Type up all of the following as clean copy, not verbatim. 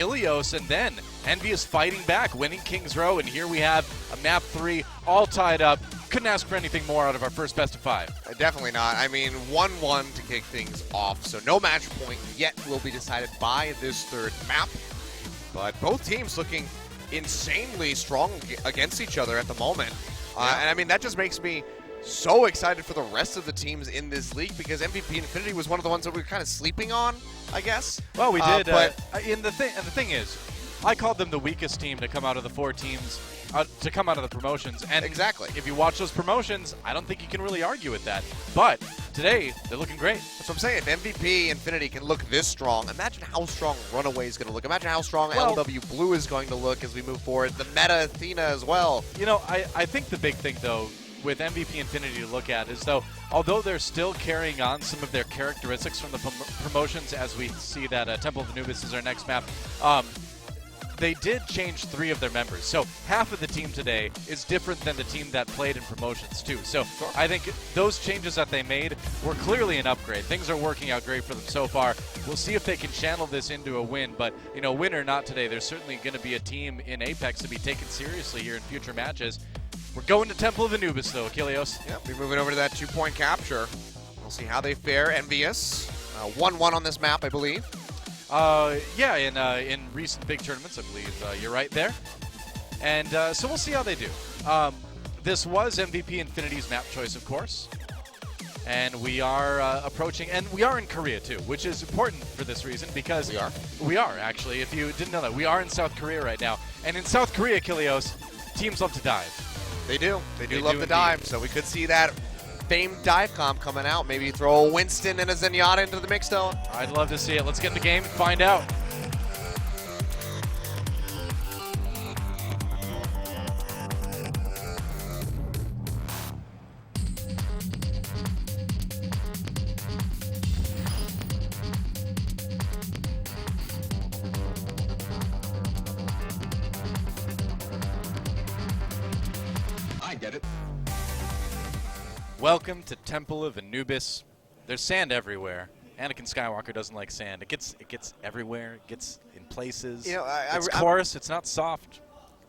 Ilios, and then Envyus fighting back, winning King's Row, and here we have a map 3 all tied up. Couldn't ask for anything more out of our first best of 5. Definitely not. I mean, 1-1 to kick things off, so no match point yet will be decided by this third map. But both teams looking insanely strong against each other at the moment. And I mean, that just makes me so excited for the rest of the teams in this league, because MVP Infinity was one of the ones that we were kind of sleeping on, I guess. Well, we did, but the thing is, I called them the weakest team to come out of the 4 teams, to come out of the promotions. And exactly. If you watch those promotions, I don't think you can really argue with that. But today, they're looking great. That's what I'm saying. If MVP Infinity can look this strong, imagine how strong Runaway is going to look. Imagine how strong LW Blue is going to look as we move forward. The meta Athena as well. You know, I think the big thing, though, with MVP Infinity to look at is, though, although they're still carrying on some of their characteristics from the promotions, as we see that Temple of Anubis is our next map, they did change 3 of their members. So half of the team today is different than the team that played in promotions too. So I think those changes that they made were clearly an upgrade. Things are working out great for them so far. We'll see if they can channel this into a win. But, you know, win or not today, there's certainly going to be a team in Apex to be taken seriously here in future matches. We're going to Temple of Anubis, though, Achilleos. Yep, we're moving over to that 2-point capture. We'll see how they fare. Envious. 1-1 on this map, I believe. Yeah, in recent big tournaments, I believe you're right there. And so we'll see how they do. This was MVP Infinity's map choice, of course. And we are approaching, and we are in Korea, too, which is important for this reason, because we are, actually. If you didn't know that, we are in South Korea right now. And in South Korea, Achilleos, teams love to dive. They do. They do love the dive, so we could see that famed dive comp coming out. Maybe throw a Winston and a Zenyatta into the mix, though. I'd love to see it. Let's get in the game and find out. I get it. Welcome to Temple of Anubis. There's sand everywhere. Anakin Skywalker doesn't like sand. It gets everywhere. It gets in places. You know, it's coarse. It's not soft,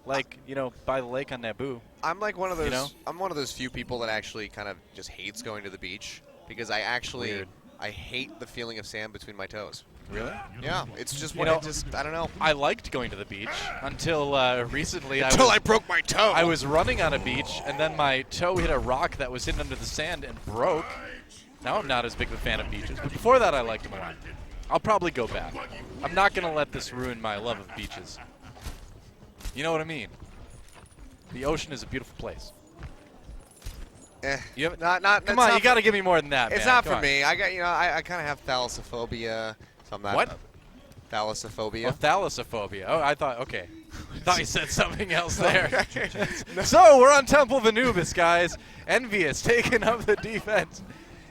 like by the lake on Naboo. I'm like one of those. I'm one of those few people that actually kind of just hates going to the beach, because I hate the feeling of sand between my toes. Really? Yeah, it's just I don't know. I liked going to the beach until recently. I broke my toe. I was running on a beach, and then my toe hit a rock that was hidden under the sand and broke. Now I'm not as big of a fan of beaches, but before that I liked them a lot. I'll probably go back. I'm not going to let this ruin my love of beaches. You know what I mean? The ocean is a beautiful place. Come on, you got to give me more than that, It's man. not Come for on. me. I kind of have thalassophobia. So I'm not. What? Thalassophobia. Oh, thalassophobia. Oh, I thought, okay. I thought you said something else there. So, we're on Temple of Anubis, guys. Envyus taking up the defense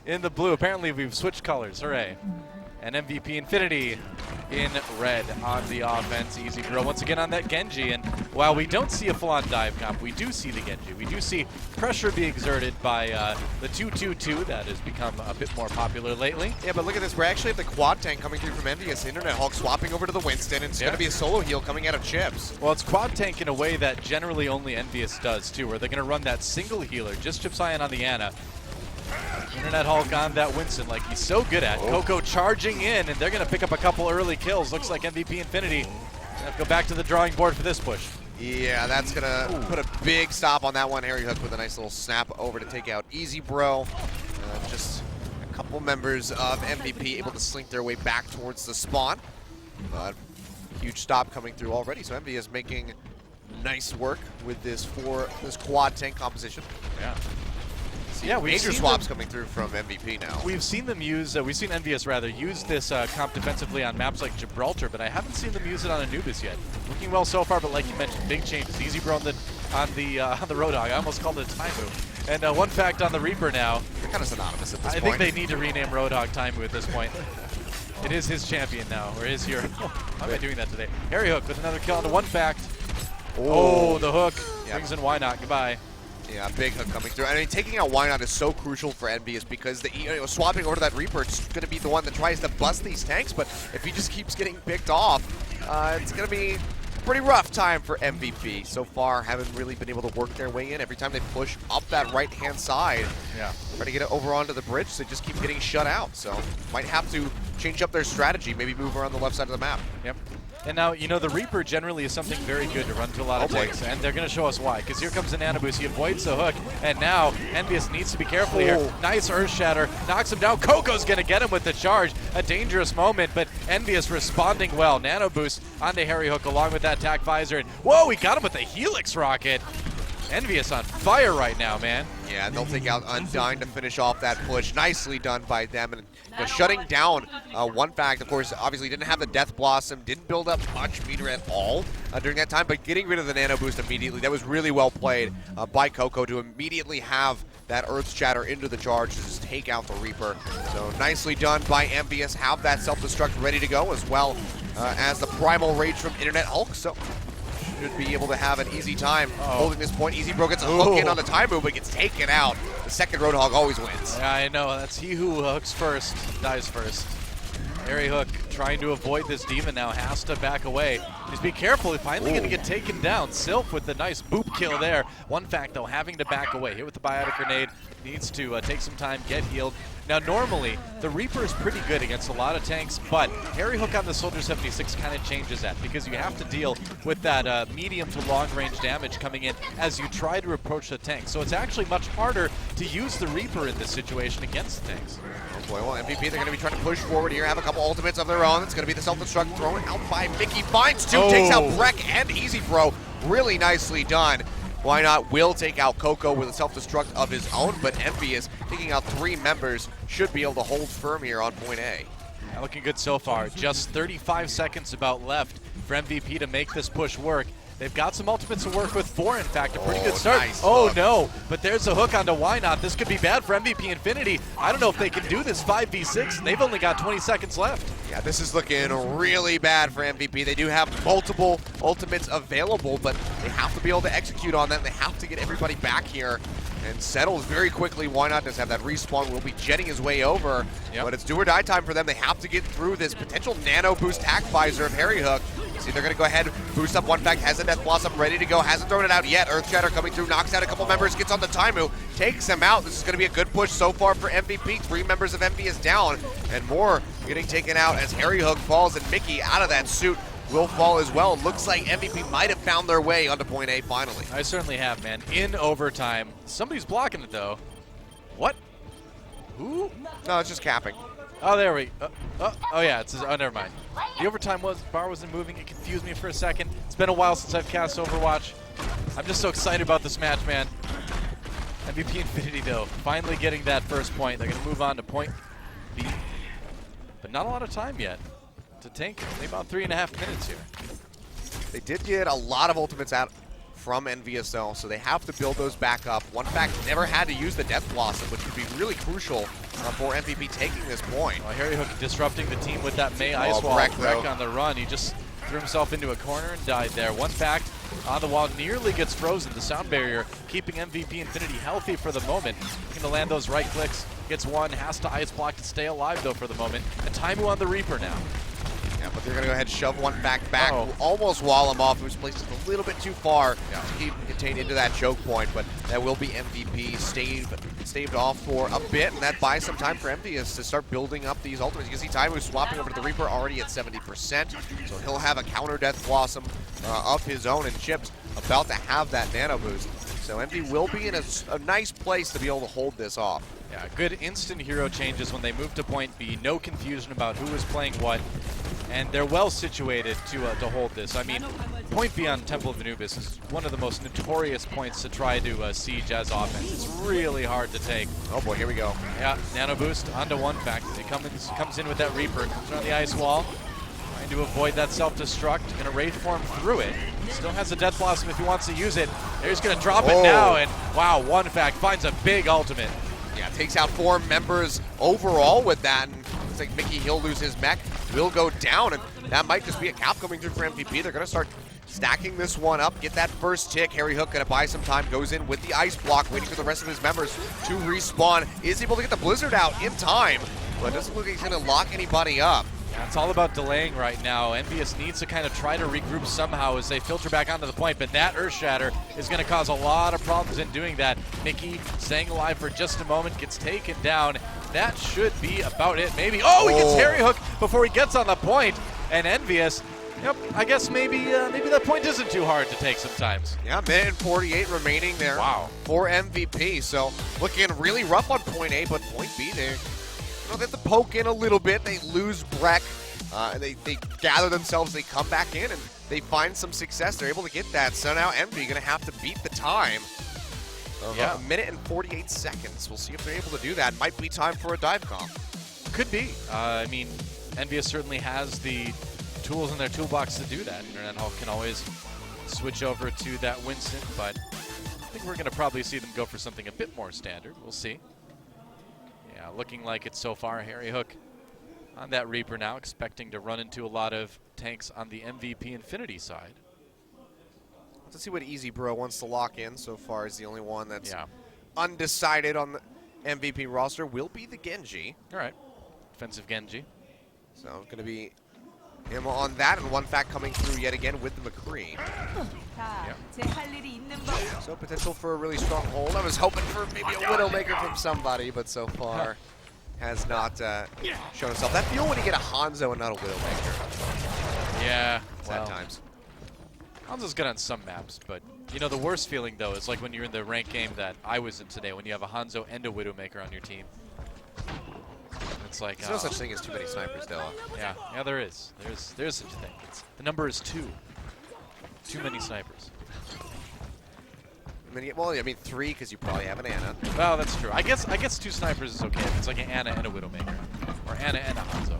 in the blue. Apparently, we've switched colors. Hooray. And MVP Infinity in red on the offense. Easy Grill once again on that Genji. And while we don't see a full-on dive comp, we do see the Genji. We do see pressure be exerted by the 2-2-2 that has become a bit more popular lately. Yeah, but look at this. We're actually at the quad tank coming through from Envious. Internet Hulk swapping over to the Winston, and it's going to be a solo heal coming out of Chips. Well, it's quad tank in a way that generally only Envious does, too, where they're going to run that single healer, just Chips Ion on the Ana. Internet Hulk on that Winston like he's so good at. Coco charging in, and they're going to pick up a couple early kills. Looks like MVP Infinity going to have to go back to the drawing board for this push. Yeah, that's going to put a big stop on that one. Harry Hook with a nice little snap over to take out Easy Bro. Just a couple members of MVP able to slink their way back towards the spawn. But huge stop coming through already, so Envy is making nice work with this quad tank composition. Yeah. Yeah, major swaps coming through from MVP now. We've seen them use, Envyus rather, use this comp defensively on maps like Gibraltar, but I haven't seen them use it on Anubis yet. Looking well so far, but like you mentioned, big changes. Easy Bro on the Roadhog. I almost called it a time move. And one fact on the Reaper now. They're kind of synonymous at this point. I think they need to rename Roadhog time move at this point. It is his champion now, or his hero. Why am I doing that today? Harry Hook with another kill onto one fact. Oh, the hook. Brings in Why Not. Goodbye. Yeah, big hook coming through. I mean, taking out Why Not is so crucial for Envyus because swapping over to that Reaper is going to be the one that tries to bust these tanks, but if he just keeps getting picked off, it's going to be a pretty rough time for MVP. So far, haven't really been able to work their way in. Every time they push up that right-hand side, try to get it over onto the bridge, they just keep getting shut out. So might have to change up their strategy, maybe move around the left side of the map. Yep. And now, you know, the Reaper generally is something very good to run to a lot of tanks, and they're going to show us why. Because here comes the Nano Boost, he avoids the hook, and now Envyus needs to be careful here. Nice Earth Shatter, knocks him down. Coco's going to get him with the charge. A dangerous moment, but Envyus responding well. Nano Boost onto Harry Hook along with that tack visor, and whoa, he got him with a Helix rocket. Envyus on fire right now, man. Yeah, they'll take out Undyne to finish off that push. Nicely done by them. And shutting down one fact, of course, obviously didn't have the Death Blossom, didn't build up much meter at all during that time, but getting rid of the Nano Boost immediately, that was really well played by Coco to immediately have that Earth Shatter into the charge to just take out the Reaper. So nicely done by Envyus. Have that self-destruct ready to go, as well as the Primal Rage from Internet Hulk. So should be able to have an easy time holding this point. Easy Bro gets a hook in on the time move, but gets taken out. The second Roadhog always wins. Yeah, I know. That's he who hooks first, dies first. Harry Hook trying to avoid this demon now, has to back away. Just be careful, he's finally going to get taken down. Sylph with the nice boop kill there. One fact though, having to back away. Hit with the biotic grenade, needs to take some time, get healed. Now normally, the Reaper is pretty good against a lot of tanks, but Harry Hook on the Soldier 76 kind of changes that because you have to deal with that medium to long range damage coming in as you try to approach the tank. So it's actually much harder to use the Reaper in this situation against the tanks. Oh boy, well MVP, they're going to be trying to push forward here, have a couple ultimates of their own. It's going to be the self-destruct thrown out by Mickey. Finds two, takes out Breck and Easy Bro. Really nicely done. Why not? Will take out Coco with a self-destruct of his own, but Envyus taking out 3 members should be able to hold firm here on point A. Yeah, looking good so far. Just 35 seconds about left for MVP to make this push work. They've got some ultimates to work with 4, in fact, a pretty good start. Nice hook. No, but there's a hook onto Why Not. This could be bad for MVP Infinity. I don't know if they can do this 5v6, and they've only got 20 seconds left. Yeah, this is looking really bad for MVP. They do have multiple ultimates available, but they have to be able to execute on them. They have to get everybody back here and settles very quickly. Why Not does have that respawn, will be jetting his way over, but it's do or die time for them. They have to get through this potential Nano Boost tack visor of Harry Hook. See, they're going to go ahead, boost up one fact, has a Death Blossom ready to go, hasn't thrown it out yet. Earth Shatter coming through, knocks out a couple members, gets on the Taimu, takes them out. This is going to be a good push so far for MVP. 3 members of MVP is down, and more getting taken out as Harry Hook falls, and Mickey out of that suit will fall as well. Looks like MVP might have found their way onto point A finally. I certainly have, man. In overtime. Somebody's blocking it, though. What? Who? No, it's just capping. Oh, there we oh, yeah, it's oh, never mind. The overtime bar wasn't moving. It confused me for a second. It's been a while since I've cast Overwatch. I'm just so excited about this match, man. MVP Infinity, though, finally getting that first point. They're going to move on to point B. But not a lot of time yet to tank. Only about 3.5 minutes here. They did get a lot of ultimates out from Envyus though, so they have to build those back up. One fact, never had to use the Death Blossom, which would be really crucial for MVP taking this point. Well, Harry Hook disrupting the team with that May Ice Wall. Breck on the run. He just threw himself into a corner and died there. One fact, on the wall, nearly gets frozen. The sound barrier keeping MVP Infinity healthy for the moment. Looking to land those right clicks. Gets one, has to ice block to stay alive though for the moment. And Taimu on the Reaper now. Yeah, but they're going to go ahead and shove one back, almost wall him off. It was placed a little bit too far to keep him contained into that choke point, but that will be MVP staved off for a bit, and that buys some time for Envyus to start building up these ultimates. You can see Taimu swapping over to the Reaper already at 70%, so he'll have a counter Death Blossom of his own, and Chips about to have that Nano Boost. So Envy will be in a nice place to be able to hold this off. Yeah, good instant hero changes when they move to point B. No confusion about who is playing what. And they're well situated to hold this. I mean, point B on Temple of Anubis is one of the most notorious points to try to siege as offense. It's really hard to take. Oh boy, here we go. Yeah, Nano Boost onto one fact. He comes in with that Reaper, comes around the ice wall, trying to avoid that self-destruct. Gonna Rage Form through it. Still has a Death Blossom if he wants to use it. They're just gonna drop it now, and wow, one fact finds a big ultimate. Yeah, takes out 4 members overall with that, and looks like Mickey, he'll lose his mech, will go down, and that might just be a cap coming through for MVP. They're going to start stacking this one up, get that first tick. Harry Hook going to buy some time, goes in with the ice block, waiting for the rest of his members to respawn. Is able to get the Blizzard out in time, but doesn't look like he's going to lock anybody up. It's all about delaying right now. Envyus needs to kind of try to regroup somehow as they filter back onto the point, but that Earth Shatter is going to cause a lot of problems in doing that. Mickey staying alive for just a moment, gets taken down. That should be about it, maybe. Oh, he gets Harry Hook before he gets on the point, and Envyus, yep, I guess maybe that point isn't too hard to take sometimes. Yeah, minute and 48 remaining there for MVP. So looking really rough on point A, but point B there. They have to poke in a little bit. They lose Breck. They gather themselves. They come back in, and they find some success. They're able to get that. So now Envy going to have to beat the time of a minute and 48 seconds. We'll see if they're able to do that. Might be time for a dive comp. Could be. I mean, Envyus certainly has the tools in their toolbox to do that. Internet Hulk can always switch over to that Winston, but I think we're going to probably see them go for something a bit more standard. We'll see. Yeah, looking like it so far. Harry Hook on that Reaper now, expecting to run into a lot of tanks on the MVP Infinity side. Let's see what Easy Bro wants to lock in. So far is the only one that's undecided on the MVP roster. Will be the Genji. All right, defensive Genji. So going to be him on that, and one fact coming through yet again with the McCree. So potential for a really strong hold. I was hoping for maybe a Widowmaker from somebody, but so far has not shown himself. That feel when you get a Hanzo and not a Widowmaker. Yeah, Sad times. Hanzo's good on some maps, but you know the worst feeling though is like when you're in the ranked game that I was in today, when you have a Hanzo and a Widowmaker on your team. It's like there's no such thing as too many snipers, though. Yeah, there is. There's such a thing. The number is 2. Too many snipers. I mean, well, I mean 3 because you probably have an Ana. Well, that's true. I guess 2 snipers is okay. If it's like an Ana and a Widowmaker, or Ana and a Hanzo.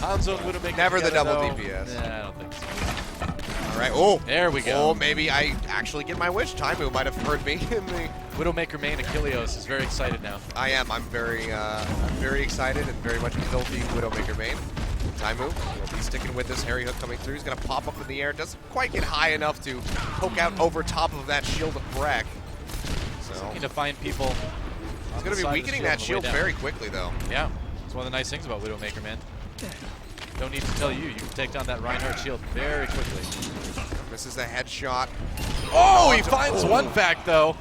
Hanzo and Widowmaker. Never the double though, DPS. Yeah, I don't think so. All right. Oh, there we go. Oh, maybe I actually get my wish. Taimu might have heard me in the Widowmaker main. Achilleos is very excited now. I am. I'm very excited and very much a filthy Widowmaker main. Taimu will be sticking with this. Harry Hook coming through. He's going to pop up in the air. Doesn't quite get high enough to poke out over top of that shield of Breck. So looking to find people. He's going to be weakening that shield very quickly, though. Yeah, it's one of the nice things about Widowmaker, man. Don't need to tell you, you can take down that Reinhardt shield very quickly. Misses the headshot. Oh, he finds one fact, though.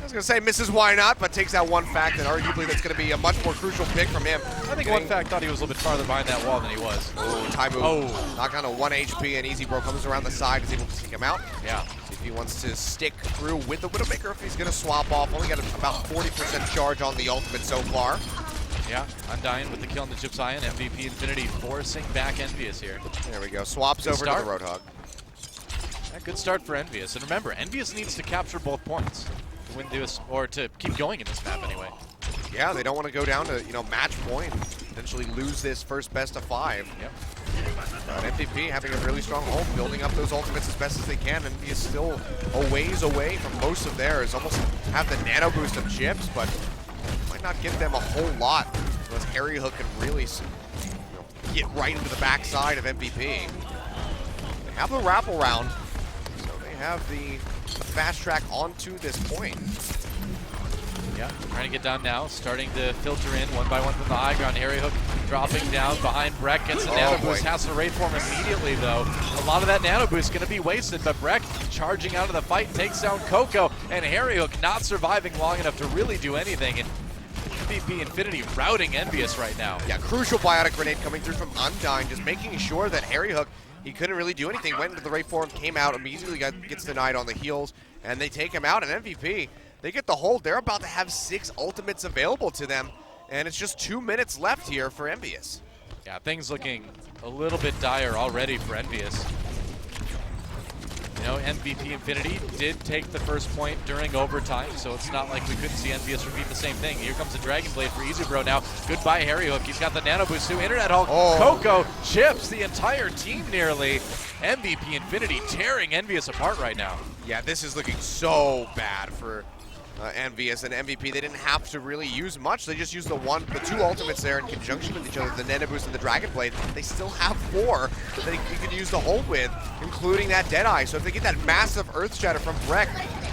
I was going to say misses why not, but takes out one fact, and arguably that's going to be a much more crucial pick from him. I think one fact thought he was a little bit farther behind that wall than he was. Oh, Taimu knock on a 1 HP, and Easy Bro comes around the side, is able to take him out. Yeah. See if he wants to stick through with the Widowmaker, if he's going to swap off. Only got about 40% charge on the ultimate so far. Yeah, Undying with the kill on the Chips Ion. MVP Infinity forcing back Envyus here. There we go. Swaps over to the Roadhog. Yeah, good start for Envyus. And remember, Envyus needs to capture both points to win this, or to keep going in this map anyway. Yeah, they don't want to go down to, match point, potentially lose this first best of 5. Yep. But MVP having a really strong hold, building up those ultimates as best as they can. Envyus still a ways away from most of theirs. Almost have the nano boost of Chips, but might not get them a whole lot unless Harry Hook can really get right into the backside of MVP. They have the wraparound, so they have the fast track onto this point. Yeah, trying to get down now, starting to filter in one by one from the high ground. Harry Hook dropping down behind Breck, gets the nano boost, has to raid for him immediately though. A lot of that nano boost going to be wasted, but Breck charging out of the fight, takes down Coco, and Harry Hook not surviving long enough to really do anything. And MVP Infinity routing Envyus right now. Yeah, crucial biotic grenade coming through from Undying, just making sure that Harry Hook, he couldn't really do anything. Went into the raid for him, came out, immediately gets denied on the heels, and they take him out. And MVP, they get the hold. They're about to have 6 ultimates available to them, and it's just 2 minutes left here for Envyus. Yeah, things looking a little bit dire already for Envyus. You know, MVP Infinity did take the first point during overtime, so it's not like we couldn't see Envyus repeat the same thing. Here comes the Dragon Blade for Easy Bro now. Goodbye, Harry Hook. He's got the nano boost too. Internet Hulk, Coco, Chips, the entire team nearly. MVP Infinity tearing Envyus apart right now. Yeah, this is looking so bad for Envyus and MVP. They didn't have to really use much. They just used the 2 ultimates there in conjunction with each other, the Nano Boost and the Dragon Blade. They still have 4 that you can use the hold with, including that Deadeye. So if they get that massive Earth Shatter from Breck,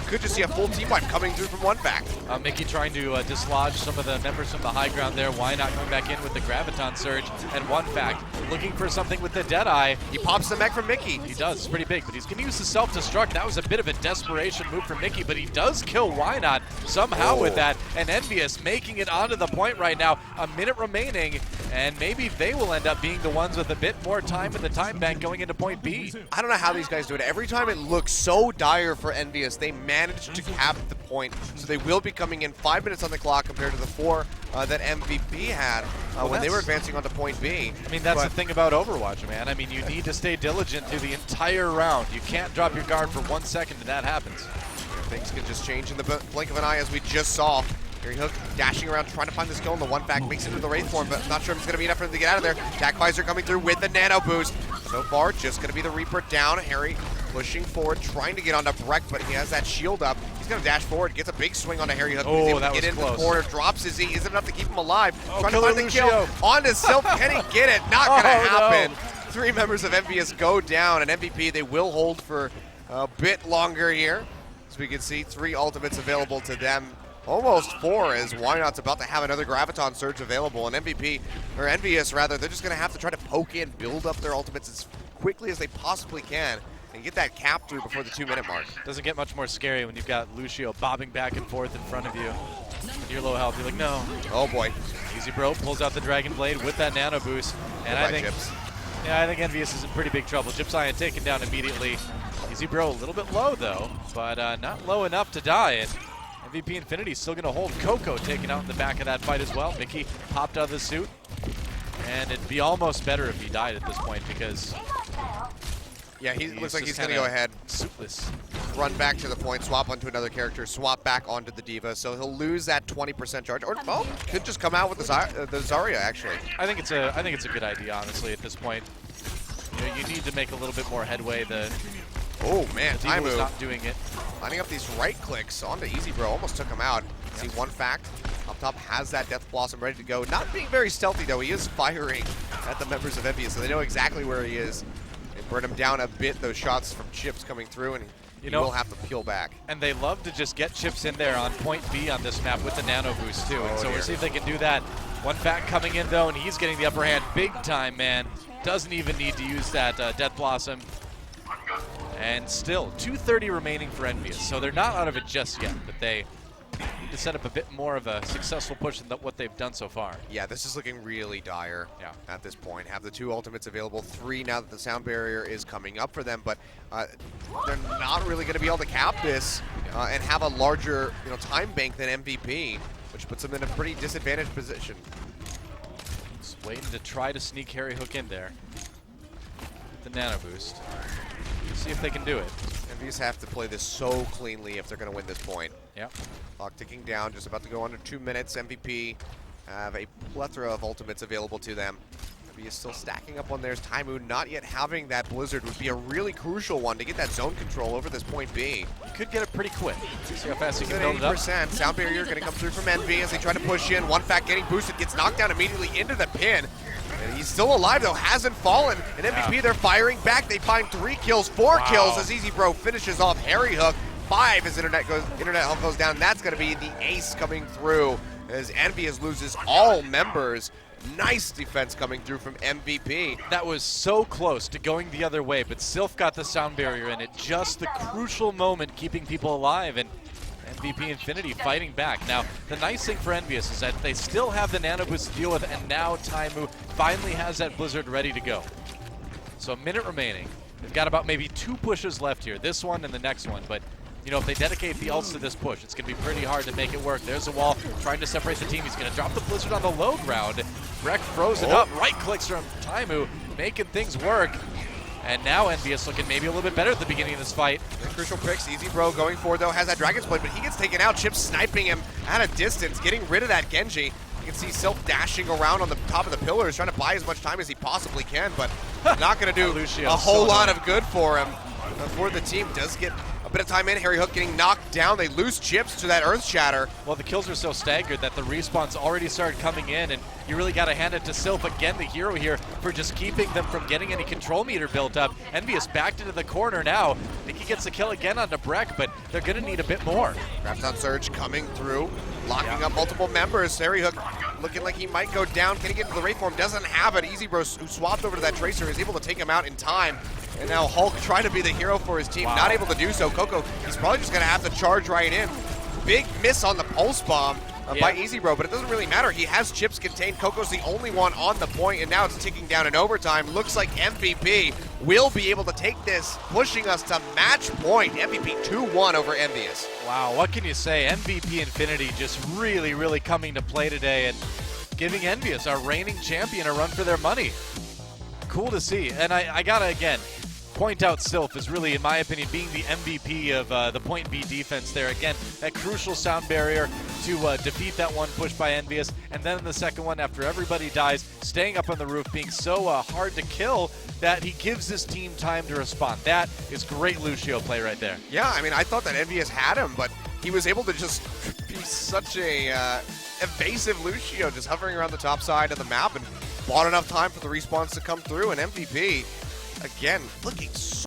could just see a full team wipe coming through from one back. Mickey trying to dislodge some of the members from the high ground there. Why not coming back in with the Graviton Surge? And one fact, looking for something with the Deadeye. He pops the mech from Mickey. He does, it's pretty big, but he's going to use the self-destruct. That was a bit of a desperation move from Mickey, but he does kill Why Not somehow with that. And Envyus making it onto the point right now. A minute remaining, and maybe they will end up being the ones with a bit more time in the time bank going into point B. I don't know how these guys do it. Every time it looks so dire for Envyus, they manage to cap the point. So they will be coming in 5 minutes on the clock compared to the 4 that MVP had when they were advancing onto point B. I mean, that's the thing about Overwatch, man. I mean, you need to stay diligent through the entire round. You can't drop your guard for 1 second and that happens. Things can just change in the blink of an eye, as we just saw. Harry Hook dashing around trying to find this kill, and the one back makes it into the Wraith form, but not sure if it's going to be enough for him to get out of there. Jack Visor coming through with the nano boost. So far, just going to be the Reaper down. Harry pushing forward, trying to get onto Breck, but he has that shield up. He's going to dash forward, gets a big swing onto Harry Hook. Oh, he's able that to get was into close. the corner, drops his E. Isn't enough to keep him alive. Trying to killer find the kill Lucio. onto Sylph. Can he get it? Not going to happen. No. 3 members of Envyus go down, and MVP, they will hold for a bit longer here. As we can see, 3 ultimates available to them. Almost 4, as Why Not's about to have another Graviton Surge available. And Envyus rather, they're just going to have to try to poke in, build up their ultimates as quickly as they possibly can, and get that cap through before the 2-minute mark. Doesn't get much more scary when you've got Lucio bobbing back and forth in front of you. With your low health, you're like, no. Oh boy. Easy Bro pulls out the Dragon Blade with that nano boost. And I think, Chips. yeah, I think Envyus is in pretty big trouble. Gypsy taken down immediately. Easy Bro a little bit low though, but not low enough to die. And MVP Infinity still going to hold Coco taken out in the back of that fight as well. Mickey popped out of the suit. And it'd be almost better if he died at this point because Yeah, he looks like just he's going to go ahead, suitless. run back to the point, swap onto another character, swap back onto the Diva, so he'll lose that 20% charge, or could just come out with the Zarya actually. I think it's a good idea, honestly, at this point. You know, you need to make a little bit more headway. Oh man, The Diva was Taimu not doing it. lining up these right clicks onto Easy Bro, almost took him out. See one fact, up top has that Death Blossom ready to go. Not being very stealthy though, he is firing at the members of Envyus, so they know exactly where he is. They burn him down a bit, those shots from Chips coming through, and he will have to peel back. And they love to just get Chips in there on point B on this map with the nano boost too. And so dear. we'll see if they can do that. One fact coming in though, and he's getting the upper hand big time, man. Doesn't even need to use that Death Blossom. And still, 2:30 remaining for Envyus. So they're not out of it just yet, but they need to set up a bit more of a successful push than what they've done so far. Yeah, this is looking really dire at this point. Have the 2 ultimates available, 3 now that the sound barrier is coming up for them, but they're not really going to be able to cap this and have a larger time bank than MVP, which puts them in a pretty disadvantaged position. Just waiting to try to sneak Harry Hook in there with the nano boost. See if they can do it. Envyus have to play this so cleanly if they're going to win this point. Yep. Clock ticking down, just about to go under 2 minutes. MVP have a plethora of ultimates available to them. MVP is still stacking up on theirs. Taimu not yet having that Blizzard would be a really crucial one to get that zone control over this point B. You could get it pretty quick. See how fast you Good can build it up. 80%. Sound barrier going to come through from Envy as they try to push in. One fact getting boosted, gets knocked down immediately into the pin. And he's still alive though, hasn't fallen. And MVP, they're firing back. They find 3 kills, 4 kills as Easy Bro finishes off Harry Hook. 5 as internet health goes down. That's going to be the ace coming through as Envyus loses all members. Nice defense coming through from MVP. That was so close to going the other way, but Sylph got the sound barrier in it. Just the crucial moment keeping people alive, and MVP Infinity fighting back. Now, the nice thing for Envyus is that they still have the nano boost to deal with, and now Taimu finally has that Blizzard ready to go. So a minute remaining. They've got about maybe 2 pushes left here, this one and the next one, but you know, if they dedicate the ults to this push, it's going to be pretty hard to make it work. There's a wall trying to separate the team. He's going to drop the Blizzard on the low ground. Breck frozen up, right clicks from Taimu, making things work. And now Envyus looking maybe a little bit better at the beginning of this fight. The crucial picks, Easy Bro going forward though, has that Dragon's Blade, but he gets taken out. Chip sniping him at a distance, getting rid of that Genji. You can see Sylph dashing around on the top of the pillars, trying to buy as much time as he possibly can, but not going to do a whole lot of good for him. For the team, does get a bit of time in. Harry Hook getting knocked down. They lose Chips to that Earth Shatter. Well, the kills are so staggered that the respawns already started coming in, and you really got to hand it to Sylph, again, the hero here, for just keeping them from getting any control meter built up. Envyus backed into the corner now. Mickey gets the kill again on Breck, but they're going to need a bit more. Graviton Surge coming through, locking up multiple members. Harry Hook looking like he might go down. Can he get into the Wraith form? Doesn't have it. Easy Bro, who swapped over to that Tracer, is able to take him out in time. And now Hulk trying to be the hero for his team, not able to do so. Coco, he's probably just going to have to charge right in. Big miss on the Pulse Bomb by Easy Bro, but it doesn't really matter. He has chips contained. Coco's the only one on the point, and now it's ticking down in overtime. Looks like MVP will be able to take this, pushing us to match point. MVP 2-1 over Envyus. Wow, what can you say? MVP Infinity just really, really coming to play today and giving Envyus, our reigning champion, a run for their money. Cool to see. And I gotta, again, point out Sylph is really, in my opinion, being the MVP of the point B defense there. Again, that crucial sound barrier to defeat that one push by Envyus. And then in the second one, after everybody dies, staying up on the roof, being so hard to kill that he gives his team time to respond. That is great Lucio play right there. Yeah, I mean, I thought that Envyus had him, but he was able to just be such a evasive Lucio, just hovering around the top side of the map and bought enough time for the respawns to come through. And MVP, again, looking so